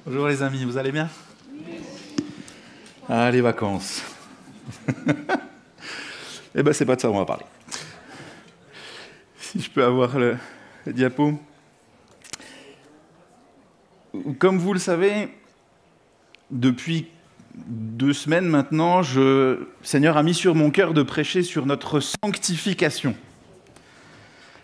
Bonjour les amis, vous allez bien? Ah, les vacances. Eh ben, c'est pas de ça qu'on va parler. Si je peux avoir le diapo. Comme vous le savez, depuis 2 semaines maintenant, le Seigneur a mis sur mon cœur de prêcher sur notre sanctification.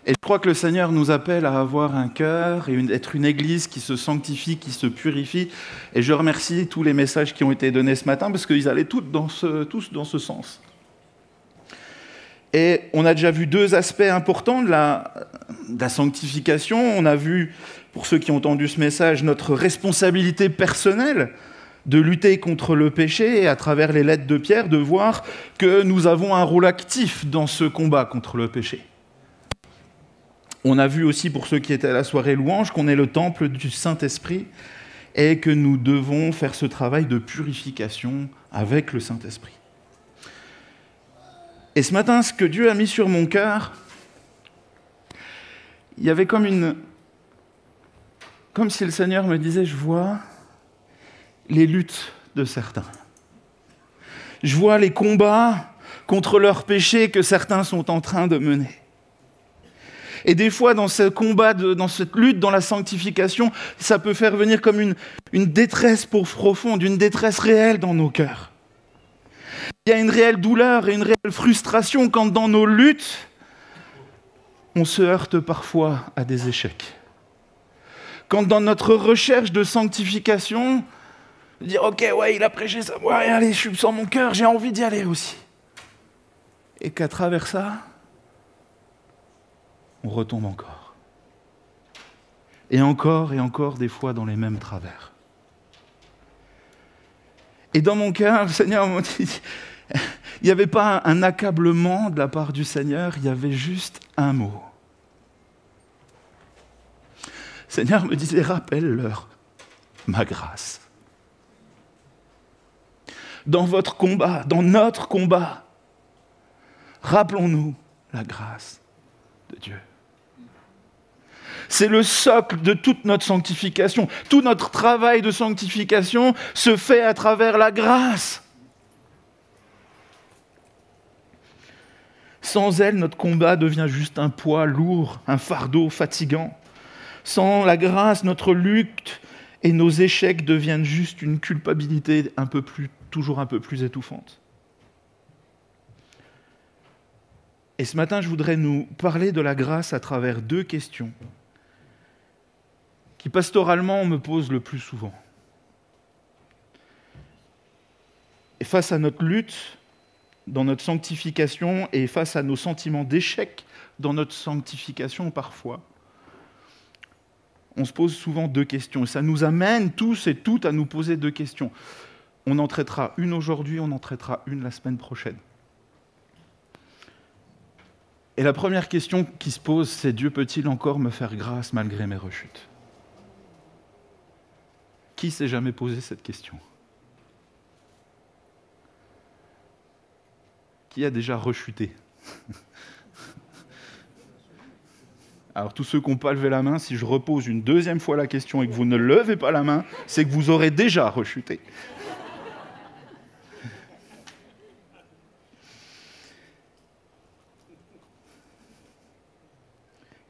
Et je crois que le Seigneur nous appelle à avoir un cœur et être une église qui se sanctifie, qui se purifie. Et je remercie tous les messages qui ont été donnés ce matin parce qu'ils allaient tous dans ce sens. Et on a déjà vu 2 aspects importants de la sanctification. On a vu, pour ceux qui ont entendu ce message, notre responsabilité personnelle de lutter contre le péché et à travers les lettres de Pierre, de voir que nous avons un rôle actif dans ce combat contre le péché. On a vu aussi, pour ceux qui étaient à la soirée louange, qu'on est le temple du Saint-Esprit et que nous devons faire ce travail de purification avec le Saint-Esprit. Et ce matin, ce que Dieu a mis sur mon cœur, il y avait comme si le Seigneur me disait, je vois les luttes de certains. Je vois les combats contre leurs péchés que certains sont en train de mener. Et des fois, dans ce combat, dans cette lutte, dans la sanctification, ça peut faire venir comme une détresse profonde, une détresse réelle dans nos cœurs. Il y a une réelle douleur et une réelle frustration quand dans nos luttes, on se heurte parfois à des échecs. Quand dans notre recherche de sanctification, dire « Ok, ouais, il a prêché ça, ouais, allez, je suis sans mon cœur, j'ai envie d'y aller aussi. » Et qu'à travers ça, on retombe encore. Et encore, des fois, dans les mêmes travers. Et dans mon cœur, le Seigneur m'a dit, il n'y avait pas un accablement de la part du Seigneur, il y avait juste un mot. Le Seigneur me disait, rappelle-leur ma grâce. Dans votre combat, dans notre combat, rappelons-nous la grâce de Dieu. C'est le socle de toute notre sanctification. Tout notre travail de sanctification se fait à travers la grâce. Sans elle, notre combat devient juste un poids lourd, un fardeau fatigant. Sans la grâce, notre lutte et nos échecs deviennent juste une culpabilité toujours un peu plus étouffante. Et ce matin, je voudrais nous parler de la grâce à travers 2 questions qui, pastoralement, on me pose le plus souvent. Et face à notre lutte, dans notre sanctification, et face à nos sentiments d'échec dans notre sanctification parfois, on se pose souvent 2 questions. Et ça nous amène tous et toutes à nous poser 2 questions. On en traitera une aujourd'hui, on en traitera une la semaine prochaine. Et la première question qui se pose, c'est « Dieu peut-il encore me faire grâce malgré mes rechutes ?» Qui s'est jamais posé cette question? Qui a déjà rechuté? Alors tous ceux qui n'ont pas levé la main, si je repose une 2e fois la question et que vous ne levez pas la main, c'est que vous aurez déjà rechuté.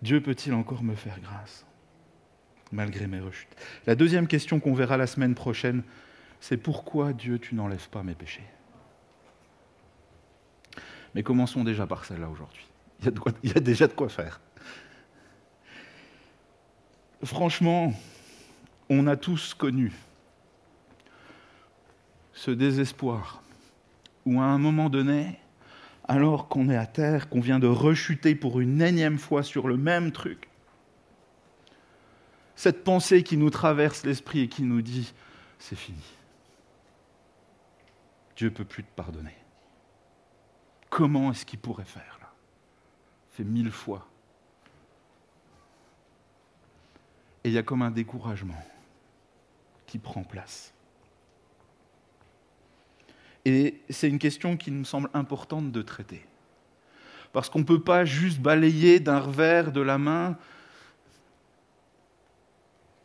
Dieu peut-il encore me faire grâce malgré mes rechutes? La 2e question qu'on verra la semaine prochaine, c'est pourquoi Dieu, tu n'enlèves pas mes péchés? Mais commençons déjà par celle-là aujourd'hui. Il y a déjà de quoi faire. Franchement, on a tous connu ce désespoir où à un moment donné, alors qu'on est à terre, qu'on vient de rechuter pour une énième fois sur le même truc, cette pensée qui nous traverse l'esprit et qui nous dit « c'est fini. Dieu ne peut plus te pardonner. » Comment est-ce qu'il pourrait faire là? Fait 1000 fois. Et il y a comme un découragement qui prend place. Et c'est une question qui nous semble importante de traiter. Parce qu'on ne peut pas juste balayer d'un revers de la main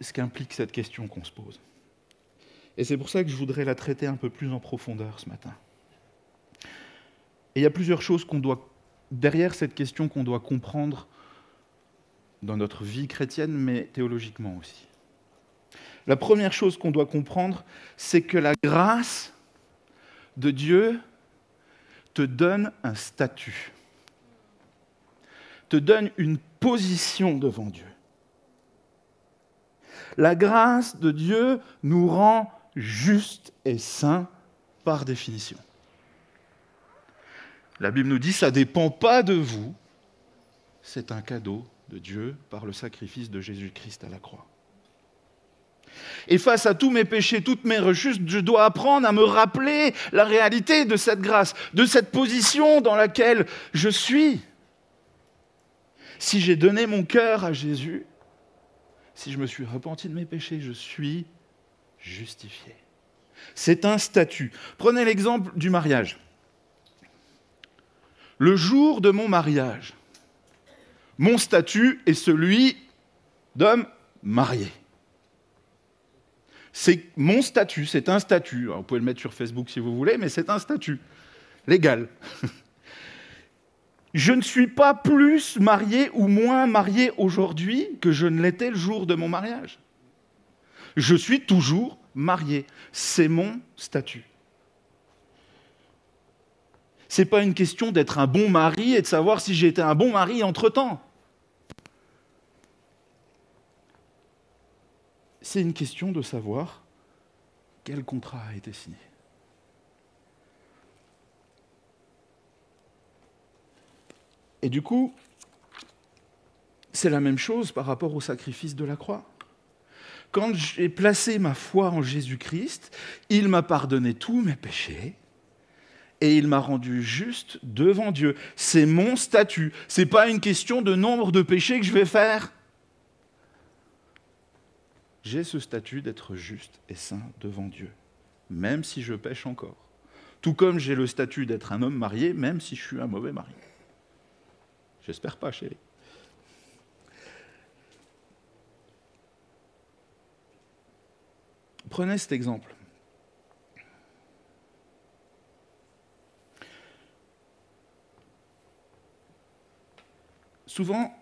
ce qu'implique cette question qu'on se pose. Et c'est pour ça que je voudrais la traiter un peu plus en profondeur ce matin. Et il y a plusieurs choses derrière cette question qu'on doit comprendre dans notre vie chrétienne, mais théologiquement aussi. La première chose qu'on doit comprendre, c'est que la grâce de Dieu te donne un statut, te donne une position devant Dieu. La grâce de Dieu nous rend justes et saints par définition. La Bible nous dit que ça ne dépend pas de vous, c'est un cadeau de Dieu par le sacrifice de Jésus-Christ à la croix. Et face à tous mes péchés, toutes mes rechutes, je dois apprendre à me rappeler la réalité de cette grâce, de cette position dans laquelle je suis. Si j'ai donné mon cœur à Jésus, si je me suis repenti de mes péchés, je suis justifié. C'est un statut. Prenez l'exemple du mariage. Le jour de mon mariage, mon statut est celui d'homme marié. C'est mon statut, c'est un statut. Alors, vous pouvez le mettre sur Facebook si vous voulez, mais c'est un statut légal. Je ne suis pas plus marié ou moins marié aujourd'hui que je ne l'étais le jour de mon mariage. Je suis toujours marié. C'est mon statut. Ce n'est pas une question d'être un bon mari et de savoir si j'ai été un bon mari entre-temps. C'est une question de savoir quel contrat a été signé. Et du coup, c'est la même chose par rapport au sacrifice de la croix. Quand j'ai placé ma foi en Jésus-Christ, il m'a pardonné tous mes péchés et il m'a rendu juste devant Dieu. C'est mon statut. Ce n'est pas une question de nombre de péchés que je vais faire. J'ai ce statut d'être juste et saint devant Dieu, même si je pêche encore. Tout comme j'ai le statut d'être un homme marié, même si je suis un mauvais mari. J'espère pas, chérie. Prenez cet exemple. Souvent,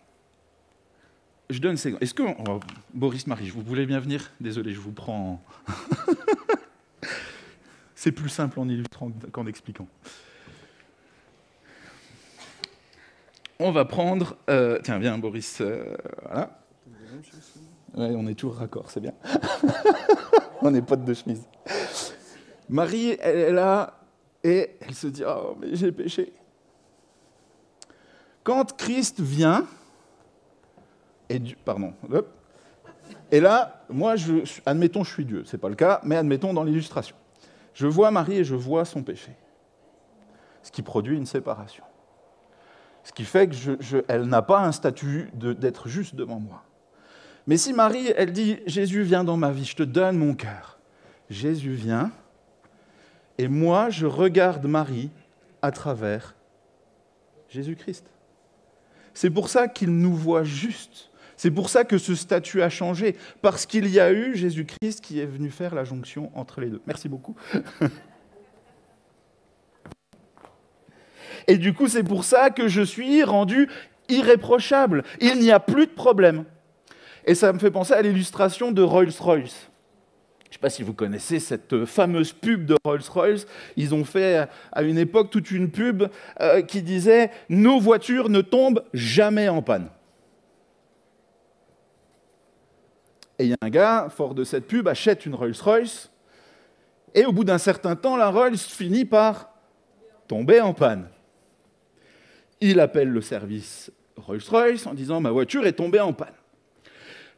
je donne ces... Est-ce que... Oh, Boris, Marie, vous voulez bien venir? Désolé, je vous prends... C'est plus simple en illustrant qu'en expliquant. On va prendre... Tiens, viens, Boris. Voilà. Ouais, on est toujours raccord, c'est bien. On est potes de chemise. Marie, elle est là et elle se dit « Oh, mais j'ai péché. » Quand Christ vient... Et là, moi, admettons, je suis Dieu. Ce n'est pas le cas, mais admettons dans l'illustration. Je vois Marie et je vois son péché. Ce qui produit une séparation. Ce qui fait qu'elle n'a pas un statut d'être juste devant moi. Mais si Marie, elle dit « Jésus, viens dans ma vie, je te donne mon cœur », Jésus vient, et moi, je regarde Marie à travers Jésus-Christ. C'est pour ça qu'il nous voit juste. C'est pour ça que ce statut a changé, parce qu'il y a eu Jésus-Christ qui est venu faire la jonction entre les deux. Merci beaucoup. Et du coup, c'est pour ça que je suis rendu irréprochable. Il n'y a plus de problème. Et ça me fait penser à l'illustration de Rolls-Royce. Je ne sais pas si vous connaissez cette fameuse pub de Rolls-Royce. Ils ont fait à une époque toute une pub qui disait « Nos voitures ne tombent jamais en panne ». Et il y a un gars, fort de cette pub, achète une Rolls-Royce et au bout d'un certain temps, la Rolls finit par tomber en panne. Il appelle le service Rolls-Royce en disant « Ma voiture est tombée en panne ».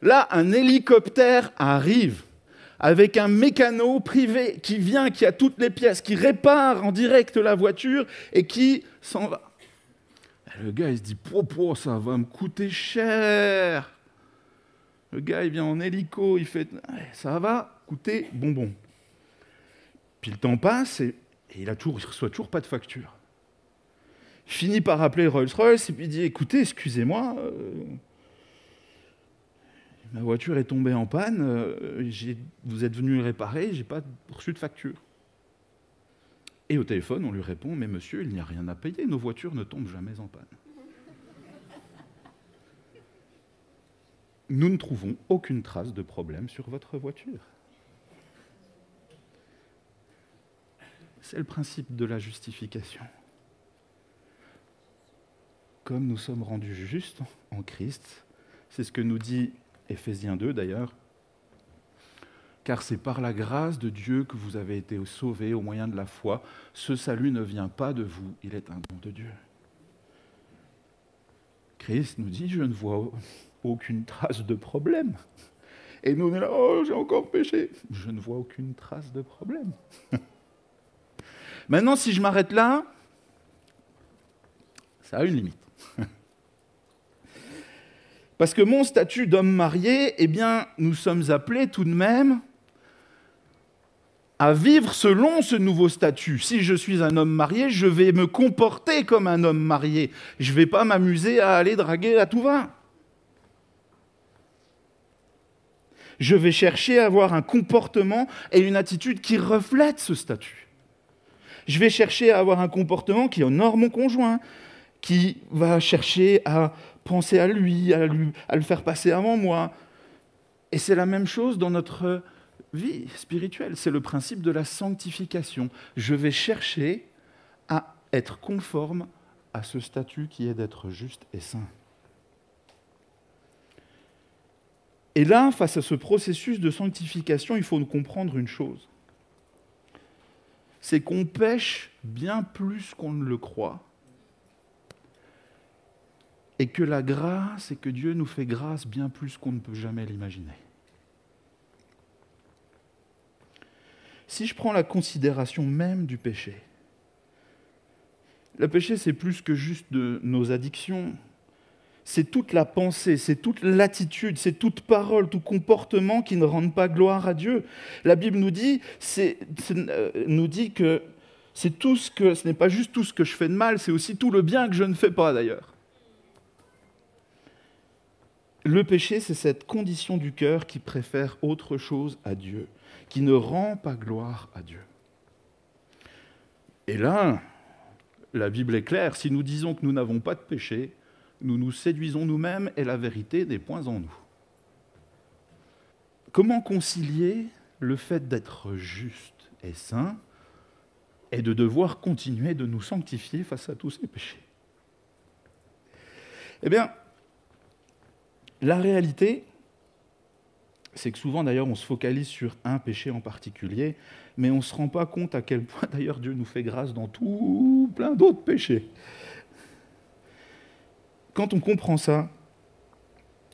Là, un hélicoptère arrive avec un mécano privé qui vient, qui a toutes les pièces, qui répare en direct la voiture et qui s'en va. Le gars, il se dit « ça va me coûter cher ». Le gars, il vient en hélico, il fait « ça va coûter bonbon ». Puis le temps passe et il reçoit toujours pas de facture. Il finit par appeler Rolls-Royce et puis il dit « Écoutez, excusez-moi, Ma voiture est tombée en panne, vous êtes venu le réparer, je n'ai pas reçu de facture. Et au téléphone, on lui répond, mais monsieur, il n'y a rien à payer, nos voitures ne tombent jamais en panne. Nous ne trouvons aucune trace de problème sur votre voiture. C'est le principe de la justification. Comme nous sommes rendus justes en Christ, c'est ce que nous dit Éphésiens 2 d'ailleurs, car c'est par la grâce de Dieu que vous avez été sauvés au moyen de la foi. Ce salut ne vient pas de vous, il est un don de Dieu. Christ nous dit, je ne vois aucune trace de problème. Et nous, on est là, oh, j'ai encore péché. Je ne vois aucune trace de problème. Maintenant, si je m'arrête là, ça a une limite. Parce que mon statut d'homme marié, eh bien, nous sommes appelés tout de même à vivre selon ce nouveau statut. Si je suis un homme marié, je vais me comporter comme un homme marié. Je ne vais pas m'amuser à aller draguer à tout va. Je vais chercher à avoir un comportement et une attitude qui reflètent ce statut. Je vais chercher à avoir un comportement qui honore mon conjoint, qui va chercher à penser à lui, à le faire passer avant moi. Et c'est la même chose dans notre vie spirituelle. C'est le principe de la sanctification. Je vais chercher à être conforme à ce statut qui est d'être juste et saint. Et là, face à ce processus de sanctification, il faut nous comprendre une chose. C'est qu'on pêche bien plus qu'on ne le croit. Et que la grâce, et que Dieu nous fait grâce bien plus qu'on ne peut jamais l'imaginer. Si je prends la considération même du péché, le péché, c'est plus que juste de nos addictions. C'est toute la pensée, c'est toute l'attitude, c'est toute parole, tout comportement qui ne rende pas gloire à Dieu. La Bible nous dit que ce n'est pas juste tout ce que je fais de mal, c'est aussi tout le bien que je ne fais pas d'ailleurs. Le péché, c'est cette condition du cœur qui préfère autre chose à Dieu, qui ne rend pas gloire à Dieu. Et là, la Bible est claire, si nous disons que nous n'avons pas de péché, nous nous séduisons nous-mêmes et la vérité n'est point en nous. Comment concilier le fait d'être juste et saint et de devoir continuer de nous sanctifier face à tous ces péchés? Eh bien, la réalité, c'est que souvent, d'ailleurs, on se focalise sur un péché en particulier, mais on ne se rend pas compte à quel point, d'ailleurs, Dieu nous fait grâce dans tout plein d'autres péchés. Quand on comprend ça,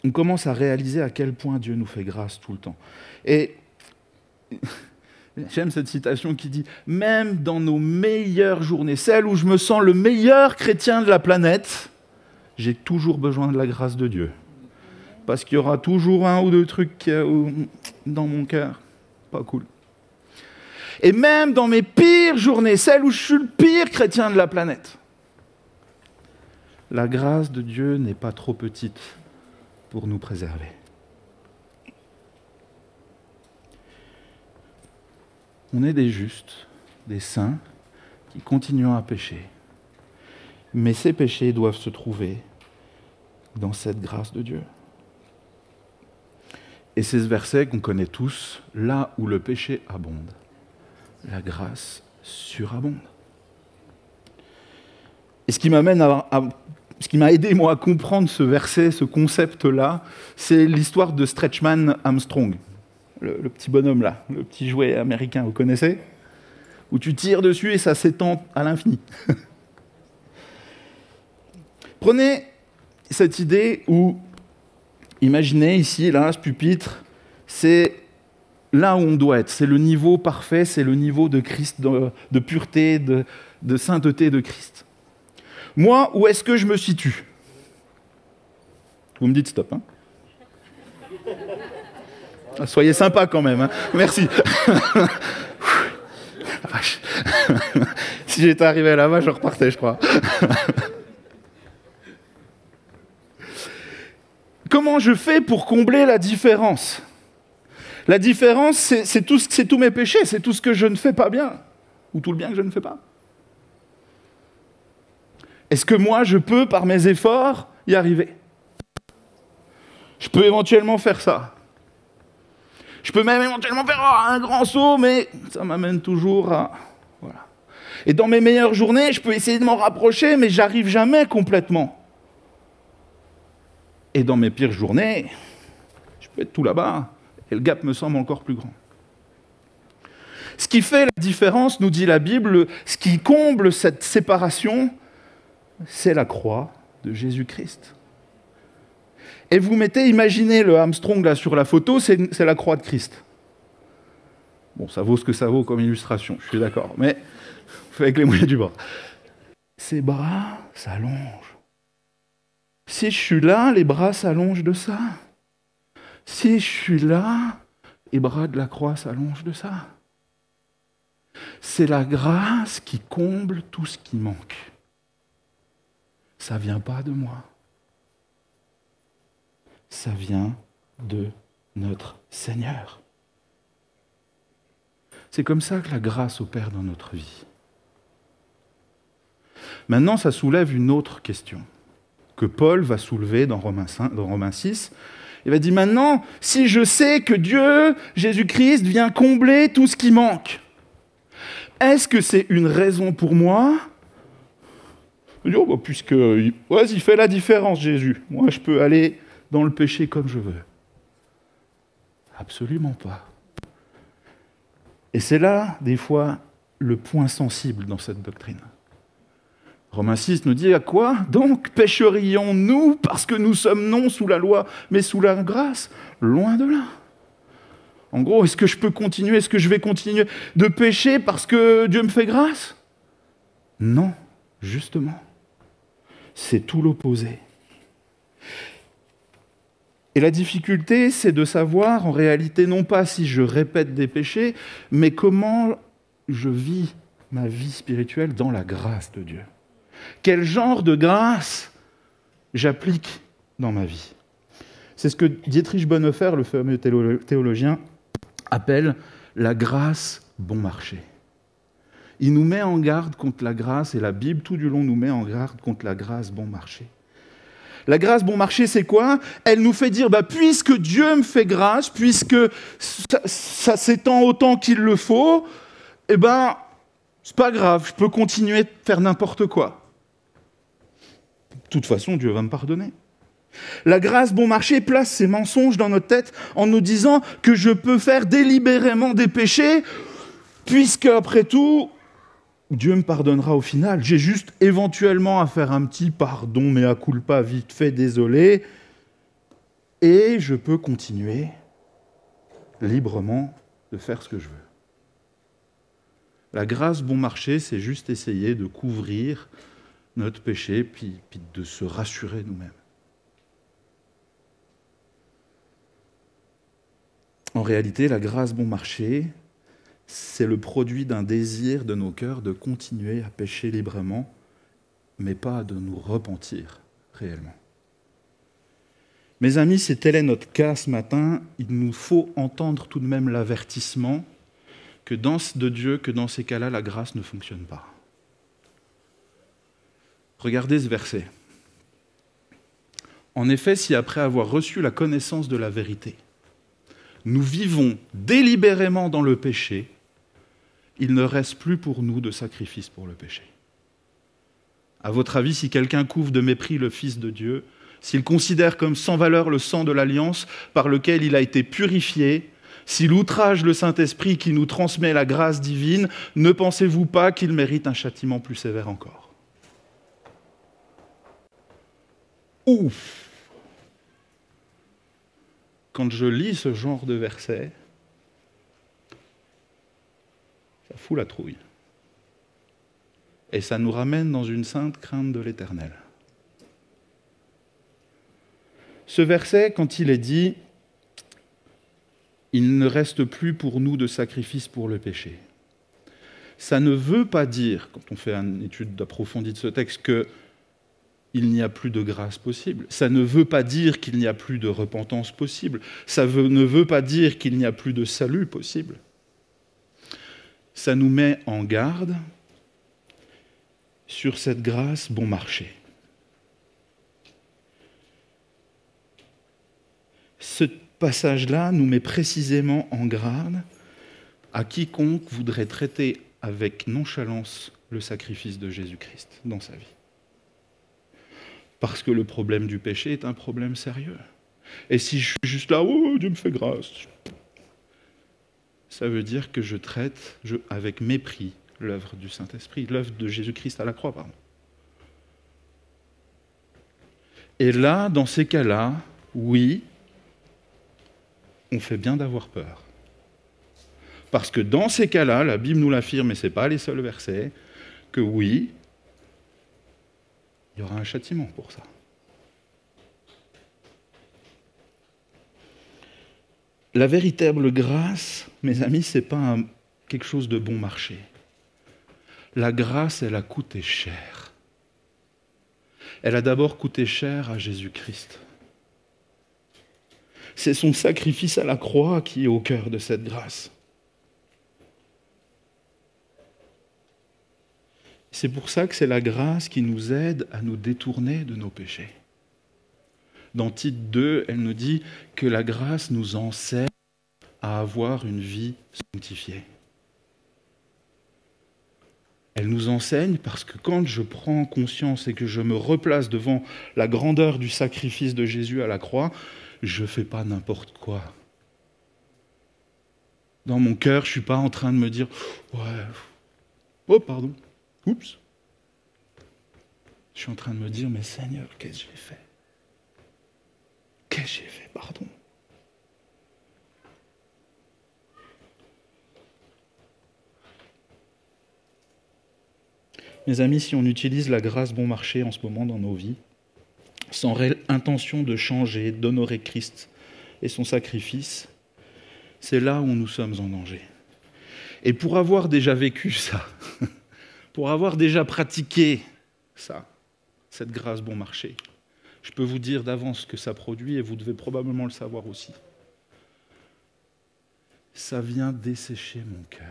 on commence à réaliser à quel point Dieu nous fait grâce tout le temps. Et j'aime cette citation qui dit « Même dans nos meilleures journées, celles où je me sens le meilleur chrétien de la planète, j'ai toujours besoin de la grâce de Dieu. » Parce qu'il y aura toujours un ou deux trucs dans mon cœur, pas cool. Et même dans mes pires journées, celles où je suis le pire chrétien de la planète, la grâce de Dieu n'est pas trop petite pour nous préserver. On est des justes, des saints, qui continuons à pécher. Mais ces péchés doivent se trouver dans cette grâce de Dieu. Et c'est ce verset qu'on connaît tous, là où le péché abonde, la grâce surabonde. Et ce qui m'amène ce qui m'a aidé moi à comprendre ce verset, ce concept-là, c'est l'histoire de Stretchman Armstrong, le petit bonhomme là, le petit jouet américain, vous connaissez? Où tu tires dessus et ça s'étend à l'infini. Prenez cette idée où imaginez ici, là, ce pupitre, c'est là où on doit être. C'est le niveau parfait, c'est le niveau de Christ, de pureté, de sainteté de Christ. Moi, où est-ce que je me situe? Vous me dites stop, hein? Soyez sympa quand même, hein? Merci. La vache. Si j'étais arrivé là-bas, je repartais, je crois. Comment je fais pour combler la différence? La différence, c'est tous mes péchés, c'est tout ce que je ne fais pas bien, ou tout le bien que je ne fais pas. Est-ce que moi, je peux, par mes efforts, y arriver? Je peux éventuellement faire ça. Je peux même éventuellement faire un grand saut, mais ça m'amène toujours à... Voilà. Et dans mes meilleures journées, je peux essayer de m'en rapprocher, mais j'arrive jamais complètement. Et dans mes pires journées, je peux être tout là-bas, et le gap me semble encore plus grand. Ce qui fait la différence, nous dit la Bible, ce qui comble cette séparation, c'est la croix de Jésus-Christ. Et vous imaginez le Armstrong là sur la photo, c'est la croix de Christ. Bon, ça vaut ce que ça vaut comme illustration, je suis d'accord, mais fait avec les moyens du bord. Ses bras s'allongent. Si je suis là, les bras s'allongent de ça. Si je suis là, les bras de la croix s'allongent de ça. C'est la grâce qui comble tout ce qui manque. Ça ne vient pas de moi. Ça vient de notre Seigneur. C'est comme ça que la grâce opère dans notre vie. Maintenant, ça soulève une autre question que Paul va soulever dans Romains 6. Il va dire maintenant, si je sais que Dieu, Jésus-Christ, vient combler tout ce qui manque, est-ce que c'est une raison pour moi? Il dit, oh, puisque, vas-y, fais la différence, Jésus. Moi, je peux aller dans le péché comme je veux. Absolument pas. Et c'est là, des fois, le point sensible dans cette doctrine. Romains 6 nous dit à quoi? Donc pécherions-nous parce que nous sommes non sous la loi, mais sous la grâce? Loin de là. En gros, est-ce que je peux continuer? Est-ce que je vais continuer de pécher parce que Dieu me fait grâce? Non, justement. C'est tout l'opposé. Et la difficulté, c'est de savoir, en réalité, non pas si je répète des péchés, mais comment je vis ma vie spirituelle dans la grâce de Dieu. Quel genre de grâce j'applique dans ma vie? C'est ce que Dietrich Bonhoeffer, le fameux théologien, appelle la grâce bon marché. Il nous met en garde contre la grâce, et la Bible, tout du long, nous met en garde contre la grâce bon marché. La grâce bon marché, c'est quoi? Elle nous fait dire, puisque Dieu me fait grâce, puisque ça s'étend autant qu'il le faut, c'est pas grave, je peux continuer de faire n'importe quoi. De toute façon, Dieu va me pardonner. La grâce bon marché place ces mensonges dans notre tête en nous disant que je peux faire délibérément des péchés, puisque, après tout, Dieu me pardonnera au final. J'ai juste éventuellement à faire un petit pardon, mea culpa, vite fait, désolé, et je peux continuer librement de faire ce que je veux. La grâce bon marché, c'est juste essayer de couvrir notre péché, puis de se rassurer nous-mêmes. En réalité, la grâce bon marché, c'est le produit d'un désir de nos cœurs de continuer à pécher librement, mais pas de nous repentir réellement. Mes amis, si tel est notre cas ce matin, il nous faut entendre tout de même l'avertissement de Dieu que dans ces cas-là, la grâce ne fonctionne pas. Regardez ce verset. En effet, si après avoir reçu la connaissance de la vérité, nous vivons délibérément dans le péché, il ne reste plus pour nous de sacrifice pour le péché. À votre avis, si quelqu'un couvre de mépris le Fils de Dieu, s'il considère comme sans valeur le sang de l'alliance par lequel il a été purifié, s'il outrage le Saint-Esprit qui nous transmet la grâce divine, ne pensez-vous pas qu'il mérite un châtiment plus sévère encore? Ouf! Quand je lis ce genre de verset, ça fout la trouille. Et ça nous ramène dans une sainte crainte de l'Éternel. Ce verset, quand il est dit « Il ne reste plus pour nous de sacrifice pour le péché », ça ne veut pas dire, quand on fait une étude approfondie de ce texte, que il n'y a plus de grâce possible. Ça ne veut pas dire qu'il n'y a plus de repentance possible. Ça ne veut pas dire qu'il n'y a plus de salut possible. Ça nous met en garde sur cette grâce bon marché. Ce passage-là nous met précisément en garde à quiconque voudrait traiter avec nonchalance le sacrifice de Jésus-Christ dans sa vie. Parce que le problème du péché est un problème sérieux. Et si je suis juste là, oh, Dieu me fait grâce, ça veut dire que je traite avec mépris l'œuvre du Saint-Esprit, l'œuvre de Jésus-Christ à la croix, pardon. Et là, dans ces cas-là, oui, on fait bien d'avoir peur. Parce que dans ces cas-là, la Bible nous l'affirme, et ce n'est pas les seuls versets, que oui, il y aura un châtiment pour ça. La véritable grâce, mes amis, ce n'est pas quelque chose de bon marché. La grâce, elle a coûté cher. Elle a d'abord coûté cher à Jésus-Christ. C'est son sacrifice à la croix qui est au cœur de cette grâce. C'est pour ça que c'est la grâce qui nous aide à nous détourner de nos péchés. Dans Tite 2, elle nous dit que la grâce nous enseigne à avoir une vie sanctifiée. Elle nous enseigne parce que quand je prends conscience et que je me replace devant la grandeur du sacrifice de Jésus à la croix, je ne fais pas n'importe quoi. Dans mon cœur, je ne suis pas en train de me dire « Ouais, oh pardon, oups ». Je suis en train de me dire « Mais Seigneur, qu'est-ce que j'ai fait ? Qu'est-ce que j'ai fait, pardon ?» Mes amis, si on utilise la grâce bon marché en ce moment dans nos vies, sans réelle intention de changer, d'honorer Christ et son sacrifice, c'est là où nous sommes en danger. Et pour avoir déjà vécu ça, pour avoir déjà pratiqué ça, cette grâce bon marché, je peux vous dire d'avance ce que ça produit, et vous devez probablement le savoir aussi. Ça vient dessécher mon cœur.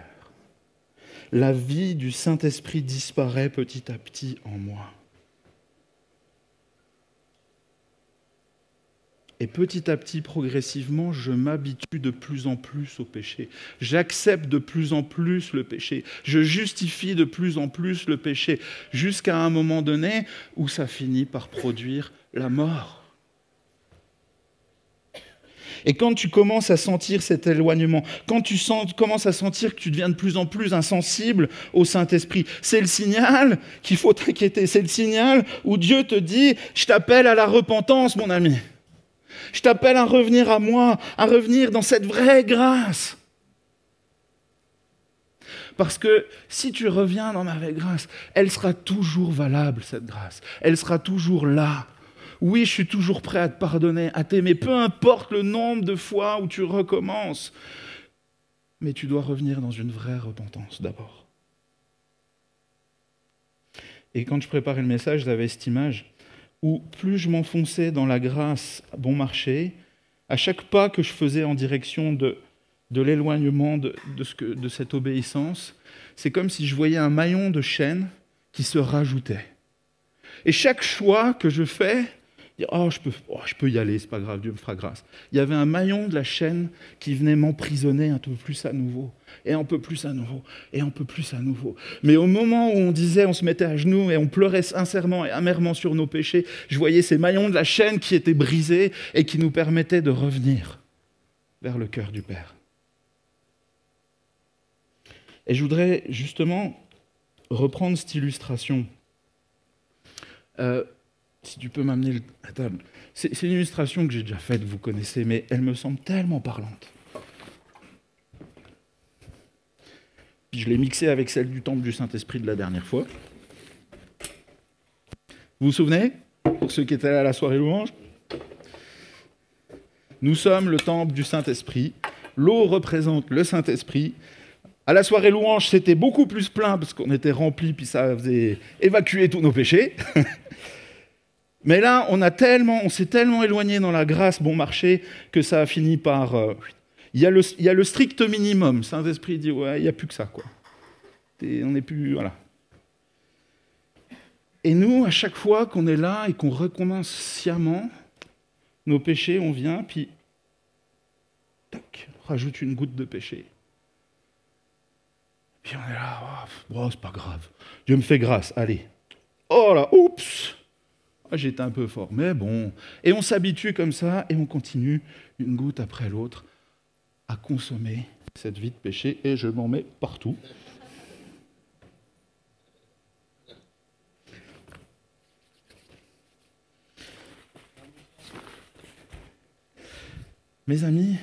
La vie du Saint-Esprit disparaît petit à petit en moi. Et petit à petit, progressivement, je m'habitue de plus en plus au péché. J'accepte de plus en plus le péché. Je justifie de plus en plus le péché, jusqu'à un moment donné où ça finit par produire la mort. Et quand tu commences à sentir cet éloignement, quand tu commences à sentir que tu deviens de plus en plus insensible au Saint-Esprit, c'est le signal qu'il faut t'inquiéter. C'est le signal où Dieu te dit « Je t'appelle à la repentance, mon ami. Je t'appelle à revenir à moi, à revenir dans cette vraie grâce. » Parce que si tu reviens dans ma vraie grâce, elle sera toujours valable, cette grâce. Elle sera toujours là. Oui, je suis toujours prêt à te pardonner, à t'aimer, peu importe le nombre de fois où tu recommences. Mais tu dois revenir dans une vraie repentance d'abord. Et quand je préparais le message, j'avais cette image où plus je m'enfonçais dans la grâce bon marché, à chaque pas que je faisais en direction de l'éloignement de cette obéissance, c'est comme si je voyais un maillon de chaîne qui se rajoutait. Et chaque choix que je fais, je peux y aller, c'est pas grave, Dieu me fera grâce. Il y avait un maillon de la chaîne qui venait m'emprisonner un peu plus à nouveau, et un peu plus à nouveau, et un peu plus à nouveau. Mais au moment où on se mettait à genoux et on pleurait sincèrement et amèrement sur nos péchés, je voyais ces maillons de la chaîne qui étaient brisés et qui nous permettaient de revenir vers le cœur du Père. Et je voudrais justement reprendre cette illustration. Si tu peux m'amener la table. C'est une illustration que j'ai déjà faite, vous connaissez, mais elle me semble tellement parlante. Puis je l'ai mixée avec celle du temple du Saint-Esprit de la dernière fois. Vous vous souvenez, pour ceux qui étaient là à la soirée louange? Nous sommes le temple du Saint-Esprit. L'eau représente le Saint-Esprit. À la soirée louange, c'était beaucoup plus plein parce qu'on était remplis, puis ça faisait évacuer tous nos péchés. Mais là, on s'est tellement éloigné dans la grâce bon marché que ça a fini par... il y a le strict minimum. Saint-Esprit dit, ouais, il n'y a plus que ça, quoi. On n'est plus... Voilà. Et nous, à chaque fois qu'on est là et qu'on recommence sciemment nos péchés, on vient, puis... Tac, rajoute une goutte de péché. Puis on est là, oh, c'est pas grave. Dieu me fait grâce, allez. Oh là, oups! J'étais un peu fort, mais bon. Et on s'habitue comme ça, et on continue, une goutte après l'autre, à consommer cette vie de péché, et je m'en mets partout. Mes amis,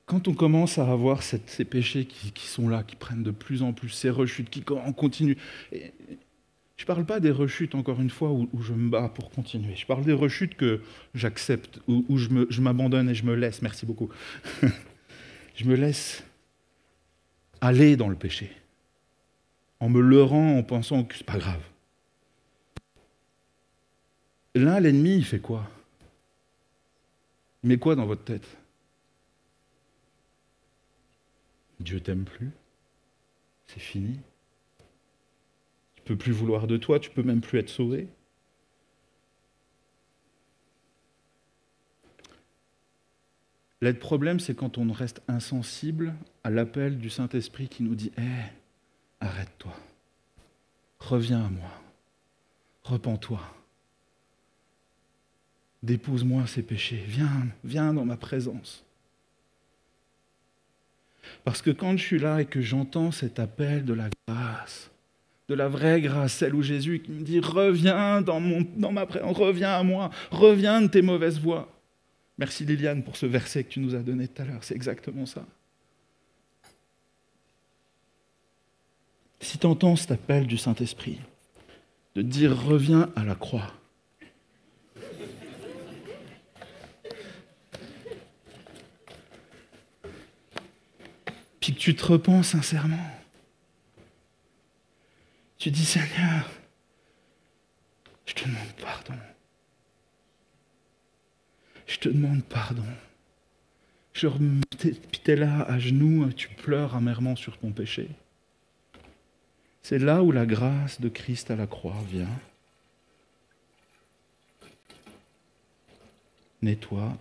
quand on commence à avoir ces péchés qui sont là, qui prennent de plus en plus, ces rechutes qui continuent, et je ne parle pas des rechutes, encore une fois, où je me bats pour continuer. Je parle des rechutes que j'accepte, où je m'abandonne et je me laisse, merci beaucoup. Je me laisse aller dans le péché, en me leurrant, en pensant que c'est pas grave. Là, l'ennemi, il fait quoi? Il met quoi dans votre tête? Dieu t'aime plus, c'est fini. Tu peux plus vouloir de toi, tu peux même plus être sauvé. Le problème, c'est quand on reste insensible à l'appel du Saint-Esprit qui nous dit « Hé, arrête-toi, reviens à moi, repens-toi, dépose-moi ces péchés, viens dans ma présence. » Parce que quand je suis là et que j'entends cet appel de la grâce, de la vraie grâce, celle où Jésus me dit « Reviens dans ma présence, reviens à moi, reviens de tes mauvaises voies. » Merci Liliane pour ce verset que tu nous as donné tout à l'heure, c'est exactement ça. Si tu entends cet appel du Saint-Esprit, de dire « Reviens à la croix », puis que tu te repens sincèrement, tu dis « Seigneur, je te demande pardon. Je te demande pardon. » Puis t'es là, à genoux, tu pleures amèrement sur ton péché. C'est là où la grâce de Christ à la croix vient. Nettoie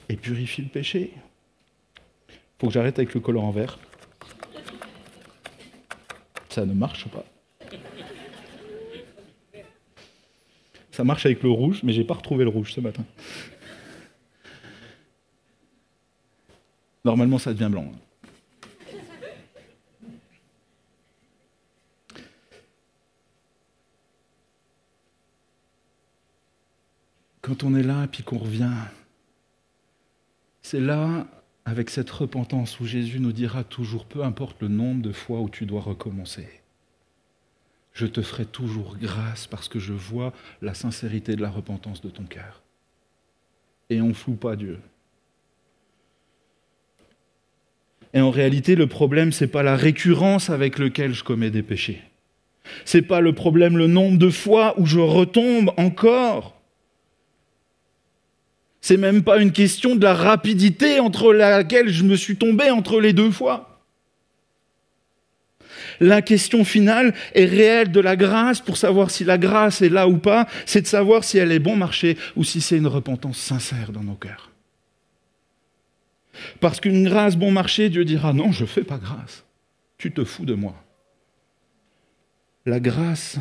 et purifie le péché. Faut que j'arrête avec le colorant vert. Ça ne marche pas. Ça marche avec le rouge, mais j'ai pas retrouvé le rouge ce matin. Normalement, ça devient blanc. Quand on est là et puis qu'on revient, c'est là, avec cette repentance, où Jésus nous dira toujours, peu importe le nombre de fois où tu dois recommencer, je te ferai toujours grâce parce que je vois la sincérité de la repentance de ton cœur. Et on ne floue pas Dieu. Et en réalité, le problème, ce n'est pas la récurrence avec laquelle je commets des péchés. Ce n'est pas le problème, le nombre de fois où je retombe encore. C'est même pas une question de la rapidité entre laquelle je me suis tombé entre les deux fois. La question finale est réelle de la grâce. Pour savoir si la grâce est là ou pas, c'est de savoir si elle est bon marché ou si c'est une repentance sincère dans nos cœurs. Parce qu'une grâce bon marché, Dieu dira « Non, je ne fais pas grâce. Tu te fous de moi. » La grâce,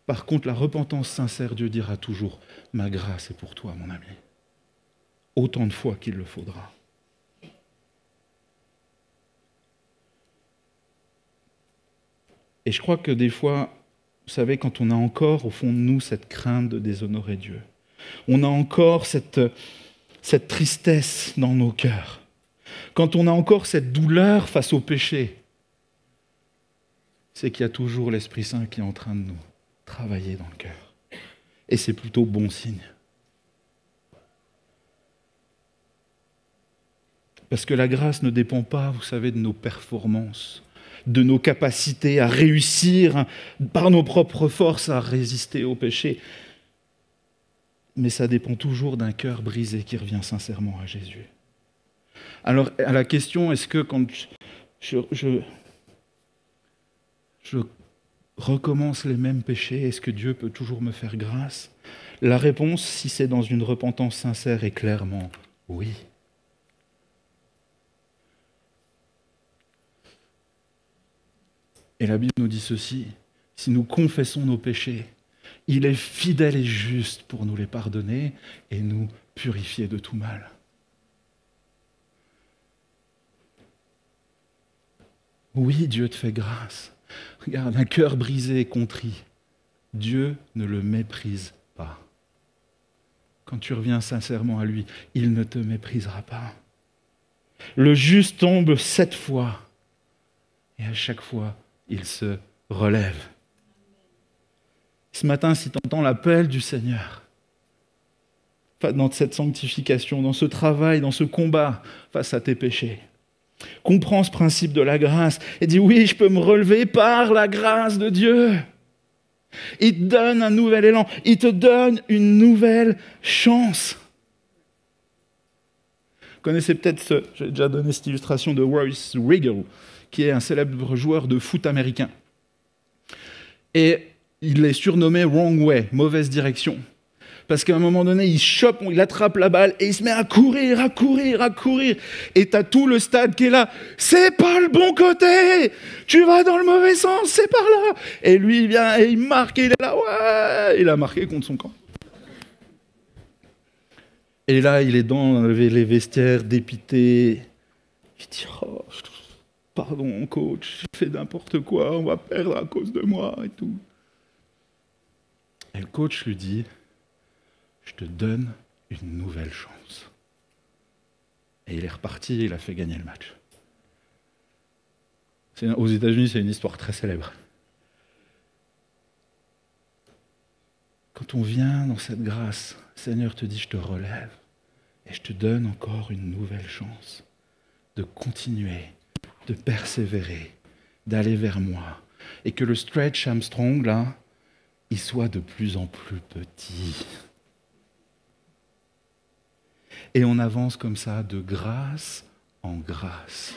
par contre, la repentance sincère, Dieu dira toujours « Ma grâce est pour toi, mon ami. » Autant de fois qu'il le faudra. Et je crois que des fois, vous savez, quand on a encore au fond de nous cette crainte de déshonorer Dieu, on a encore cette tristesse dans nos cœurs, quand on a encore cette douleur face au péché, c'est qu'il y a toujours l'Esprit Saint qui est en train de nous travailler dans le cœur. Et c'est plutôt bon signe. Parce que la grâce ne dépend pas, vous savez, de nos performances, de nos capacités à réussir par nos propres forces à résister au péché. Mais ça dépend toujours d'un cœur brisé qui revient sincèrement à Jésus. Alors, à la question, est-ce que quand je recommence les mêmes péchés, est-ce que Dieu peut toujours me faire grâce? La réponse, si c'est dans une repentance sincère, est clairement oui. Et la Bible nous dit ceci, si nous confessons nos péchés, il est fidèle et juste pour nous les pardonner et nous purifier de tout mal. Oui, Dieu te fait grâce. Regarde, un cœur brisé et contrit, Dieu ne le méprise pas. Quand tu reviens sincèrement à lui, il ne te méprisera pas. Le juste tombe 7 fois et à chaque fois, il se relève. Ce matin, si tu entends l'appel du Seigneur, dans cette sanctification, dans ce travail, dans ce combat face à tes péchés, comprends ce principe de la grâce et dis oui, je peux me relever par la grâce de Dieu. Il te donne un nouvel élan, il te donne une nouvelle chance. Vous connaissez peut-être, j'ai déjà donné cette illustration de Royce Riggle, qui est un célèbre joueur de foot américain. Et il est surnommé Wrong Way, mauvaise direction. Parce qu'à un moment donné, il attrape la balle et il se met à courir. Et t'as tout le stade qui est là. C'est pas le bon côté! Tu vas dans le mauvais sens, c'est par là! Et lui, il vient et il marque et il est là. Ouais! Il a marqué contre son camp. Et là, il est dans les vestiaires dépité. Il dit, oh, pardon, coach, j'ai fait n'importe quoi, on va perdre à cause de moi et tout. Et le coach lui dit, je te donne une nouvelle chance. Et il est reparti, il a fait gagner le match. Aux États-Unis, c'est une histoire très célèbre. Quand on vient dans cette grâce, le Seigneur te dit, je te relève et je te donne encore une nouvelle chance de continuer, de persévérer, d'aller vers moi. Et que le stretch Armstrong, là, il soit de plus en plus petit. Et on avance comme ça, de grâce en grâce,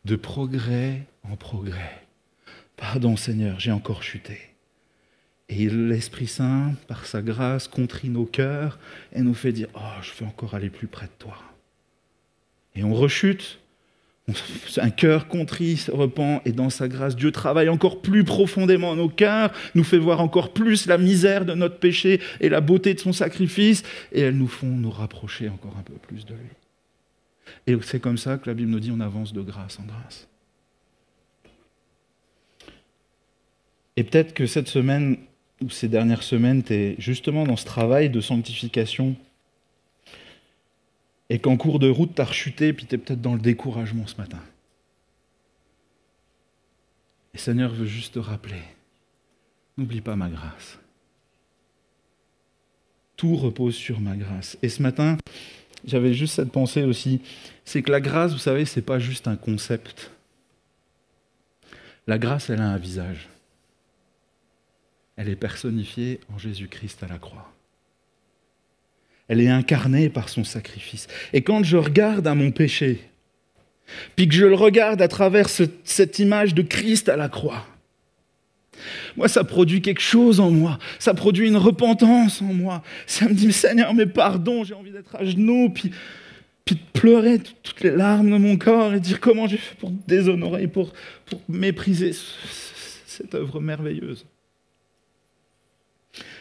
de progrès en progrès. Pardon Seigneur, j'ai encore chuté. Et l'Esprit Saint, par sa grâce, contrit nos cœurs et nous fait dire « Oh, je veux encore aller plus près de toi. » Et on rechute. Un cœur contrit se repent et dans sa grâce, Dieu travaille encore plus profondément nos cœurs, nous fait voir encore plus la misère de notre péché et la beauté de son sacrifice et elles nous font nous rapprocher encore un peu plus de lui. Et c'est comme ça que la Bible nous dit on avance de grâce en grâce. Et peut-être que cette semaine ou ces dernières semaines, tu es justement dans ce travail de sanctification et qu'en cours de route, tu as rechuté, puis tu es peut-être dans le découragement ce matin. Et le Seigneur veut juste te rappeler, n'oublie pas ma grâce. Tout repose sur ma grâce. Et ce matin, j'avais juste cette pensée aussi, c'est que la grâce, vous savez, c'est pas juste un concept. La grâce, elle a un visage. Elle est personnifiée en Jésus-Christ à la croix. Elle est incarnée par son sacrifice. Et quand je regarde à mon péché, puis que je le regarde à travers cette image de Christ à la croix, moi, ça produit quelque chose en moi. Ça produit une repentance en moi. Ça me dit, Seigneur, mais pardon, j'ai envie d'être à genoux, puis de pleurer toutes les larmes de mon corps et dire comment j'ai fait pour te déshonorer, pour mépriser cette œuvre merveilleuse.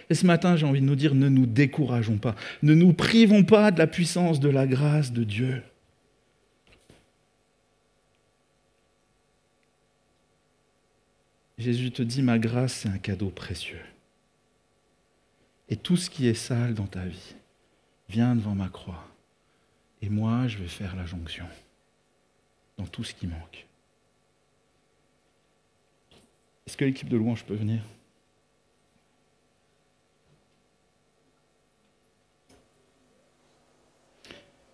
Et ce matin, j'ai envie de nous dire, ne nous décourageons pas. Ne nous privons pas de la puissance de la grâce de Dieu. Jésus te dit, ma grâce, c'est un cadeau précieux. Et tout ce qui est sale dans ta vie, viens devant ma croix. Et moi, je vais faire la jonction dans tout ce qui manque. Est-ce que l'équipe de louange peut venir ?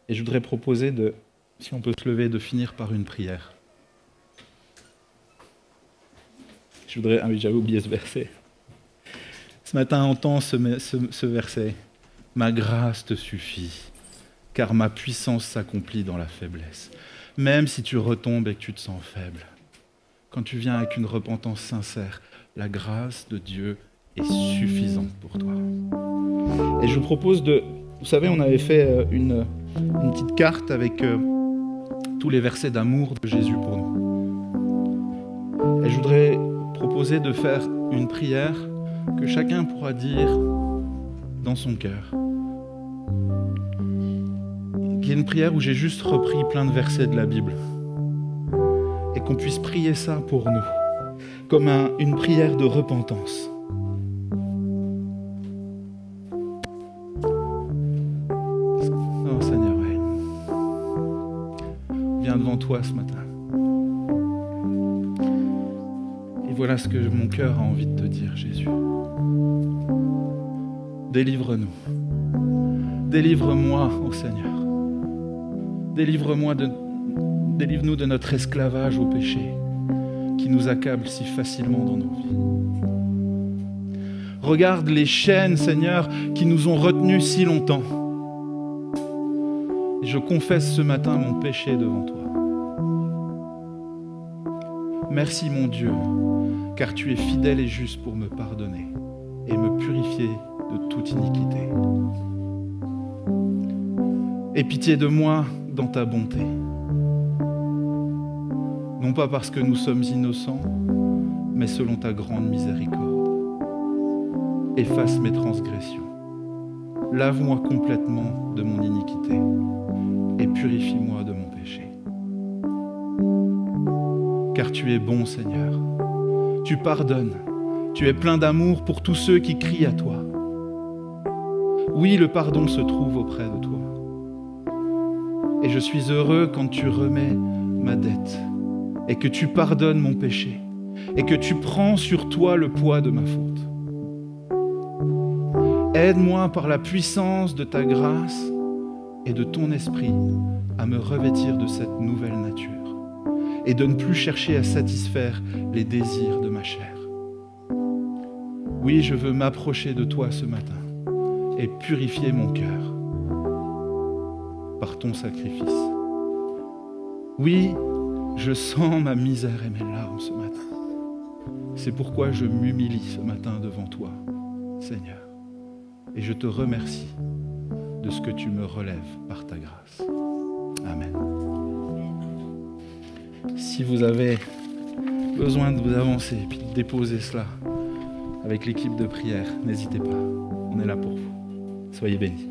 Et je voudrais proposer de si on peut se lever, de finir par une prière. Ah oui, j'avais oublié ce verset. Ce matin, entends ce verset. Ma grâce te suffit, car ma puissance s'accomplit dans la faiblesse. Même si tu retombes et que tu te sens faible, quand tu viens avec une repentance sincère, la grâce de Dieu est suffisante pour toi. Et je vous propose de... Vous savez, on avait fait une petite carte avec tous les versets d'amour de Jésus pour nous. Et je voudrais proposer de faire une prière que chacun pourra dire dans son cœur. Qui est une prière où j'ai juste repris plein de versets de la Bible. Et qu'on puisse prier ça pour nous, comme une prière de repentance. Oh Seigneur, ouais. Viens devant toi ce matin. Et voilà ce que mon cœur a envie de te dire, Jésus. Délivre-nous. Délivre-moi, ô Seigneur. Délivre-nous de notre esclavage au péché qui nous accable si facilement dans nos vies. Regarde les chaînes, Seigneur, qui nous ont retenus si longtemps. Et je confesse ce matin mon péché devant toi. Merci mon Dieu, car tu es fidèle et juste pour me pardonner et me purifier de toute iniquité. Aie pitié de moi dans ta bonté. Non pas parce que nous sommes innocents, mais selon ta grande miséricorde. Efface mes transgressions. Lave-moi complètement de mon iniquité et purifie-moi de mon péché. Car tu es bon, Seigneur. Tu pardonnes. Tu es plein d'amour pour tous ceux qui crient à toi. Oui, le pardon se trouve auprès de toi. Et je suis heureux quand tu remets ma dette et que tu pardonnes mon péché et que tu prends sur toi le poids de ma faute. Aide-moi par la puissance de ta grâce et de ton esprit à me revêtir de cette nouvelle nature et de ne plus chercher à satisfaire les désirs de ma chair. Oui, je veux m'approcher de toi ce matin et purifier mon cœur par ton sacrifice. Oui, je sens ma misère et mes larmes ce matin. C'est pourquoi je m'humilie ce matin devant toi, Seigneur. Et je te remercie de ce que tu me relèves par ta grâce. Amen. Si vous avez besoin de vous avancer et puis de déposer cela avec l'équipe de prière, n'hésitez pas. On est là pour vous. Soyez bénis.